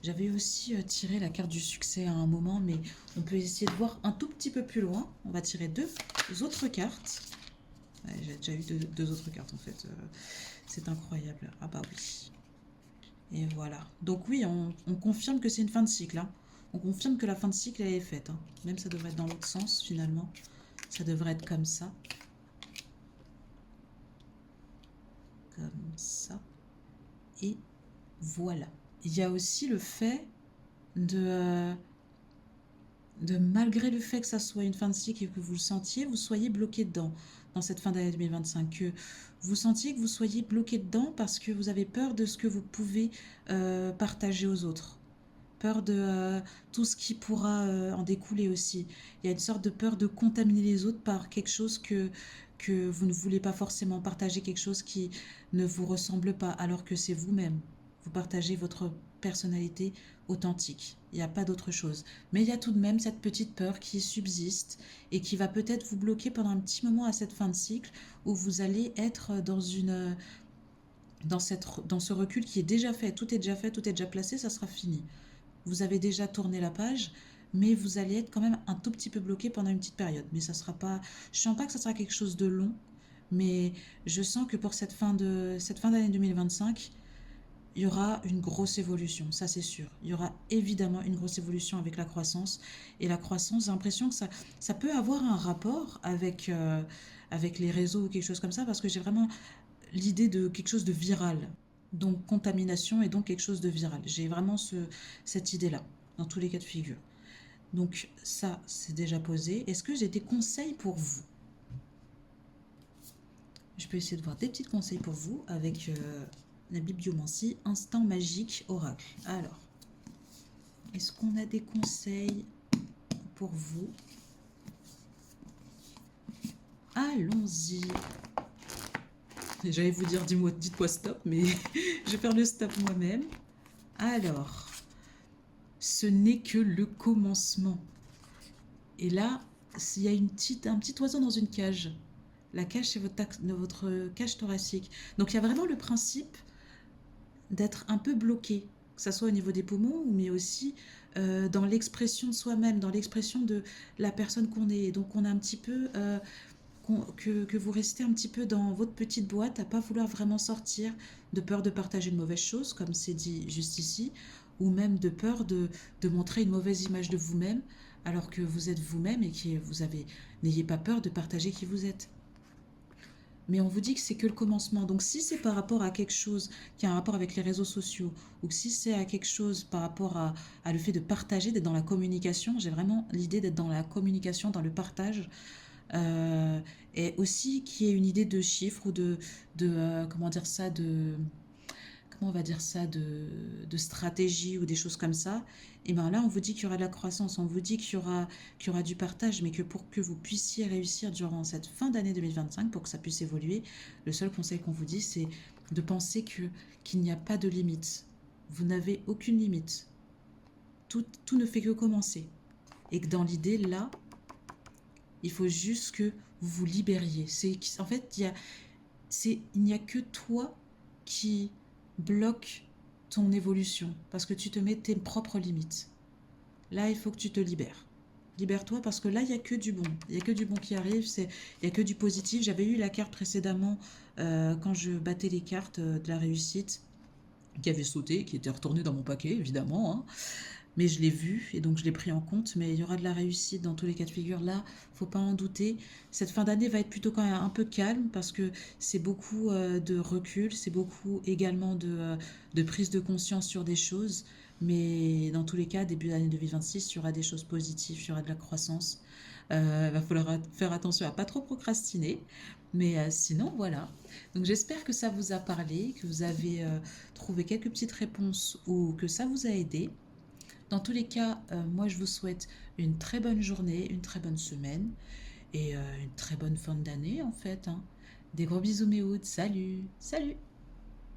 J'avais aussi tiré la carte du succès à un moment, mais on peut essayer de voir un tout petit peu plus loin. On va tirer deux autres cartes. Ouais, j'ai déjà eu deux autres cartes en fait. C'est incroyable. Ah bah oui. Et voilà. Donc oui, on confirme que c'est une fin de cycle. Hein. On confirme que la fin de cycle elle est faite. Hein. Même ça devrait être dans l'autre sens finalement. Ça devrait être comme ça. Comme ça. Et voilà. Il y a aussi le fait de malgré le fait que ça soit une fin de cycle et que vous le sentiez, vous soyez bloqué dedans, dans cette fin d'année 2025, que vous sentiez que vous soyez bloqué dedans parce que vous avez peur de ce que vous pouvez partager aux autres. Peur de tout ce qui pourra en découler aussi. Il y a une sorte de peur de contaminer les autres par quelque chose que vous ne voulez pas forcément partager, quelque chose qui ne vous ressemble pas, alors que c'est vous-même. Vous partagez votre personnalité authentique. Il n'y a pas d'autre chose. Mais il y a tout de même cette petite peur qui subsiste et qui va peut-être vous bloquer pendant un petit moment à cette fin de cycle où vous allez être dans ce recul qui est déjà fait, tout est déjà fait, tout est déjà placé, ça sera fini. Vous avez déjà tourné la page, mais vous allez être quand même un tout petit peu bloqué pendant une petite période. Mais ça sera pas, je sens pas que ça sera quelque chose de long, mais je sens que pour cette fin d'année 2025, il y aura une grosse évolution, ça c'est sûr. Il y aura évidemment une grosse évolution avec la croissance. Et la croissance, j'ai l'impression que ça peut avoir un rapport avec les réseaux ou quelque chose comme ça, parce que j'ai vraiment l'idée de quelque chose de viral. Donc contamination et donc quelque chose de viral. J'ai vraiment cette idée-là, dans tous les cas de figure. Donc ça, c'est déjà posé. Est-ce que j'ai des conseils pour vous? Je peux essayer de voir des petits conseils pour vous avec la bibliomancie, instant magique, oracle. Alors, est-ce qu'on a des conseils pour vous? Allons-y. J'allais vous dire, dites-moi stop, mais je vais faire le stop moi-même. Alors, ce n'est que le commencement. Et là, il y a un petit oiseau dans une cage. La cage, c'est votre cage thoracique. Donc il y a vraiment le principe d'être un peu bloqué, que ce soit au niveau des poumons, mais aussi dans l'expression de soi-même, dans l'expression de la personne qu'on est. Donc on a un petit peu que vous restez un petit peu dans votre petite boîte, à pas vouloir vraiment sortir, de peur de partager une mauvaise chose, comme c'est dit juste ici, ou même de peur de montrer une mauvaise image de vous-même, alors que vous êtes vous-même et que n'ayez pas peur de partager qui vous êtes. Mais on vous dit que c'est que le commencement. Donc si c'est par rapport à quelque chose qui a un rapport avec les réseaux sociaux, ou que si c'est à quelque chose par rapport à le fait de partager, d'être dans la communication, j'ai vraiment l'idée d'être dans la communication, dans le partage, euh, et aussi qui ait une idée de chiffres ou comment dire ça, comment on va dire ça, de stratégie ou des choses comme ça, et bien là, on vous dit qu'il y aura de la croissance, on vous dit qu'il y aura du partage, mais que pour que vous puissiez réussir durant cette fin d'année 2025, pour que ça puisse évoluer, le seul conseil qu'on vous dit, c'est de penser qu'il n'y a pas de limite. Vous n'avez aucune limite. Tout ne fait que commencer. Et que dans l'idée, là, il faut juste que vous vous libériez. En fait, il n'y a que toi qui bloque ton évolution parce que tu te mets tes propres limites. Là, il faut que tu te libères. Libère-toi parce que là, il n'y a que du bon. Il n'y a que du bon qui arrive, il n'y a que du positif. J'avais eu la carte précédemment quand je battais les cartes de la réussite qui avait sauté, qui était retournée dans mon paquet, évidemment. Hein. Mais je l'ai vu et donc je l'ai pris en compte. Mais il y aura de la réussite dans tous les cas de figure. Là, faut pas en douter. Cette fin d'année va être plutôt quand même un peu calme parce que c'est beaucoup de recul, c'est beaucoup également de prise de conscience sur des choses. Mais dans tous les cas, début d'année 2026, il y aura des choses positives, il y aura de la croissance. Va falloir faire attention à pas trop procrastiner. Mais sinon, voilà. Donc j'espère que ça vous a parlé, que vous avez trouvé quelques petites réponses ou que ça vous a aidé. Dans tous les cas, moi je vous souhaite une très bonne journée, une très bonne semaine et une très bonne fin d'année en fait. Hein. Des gros bisous mes hoods, salut, salut.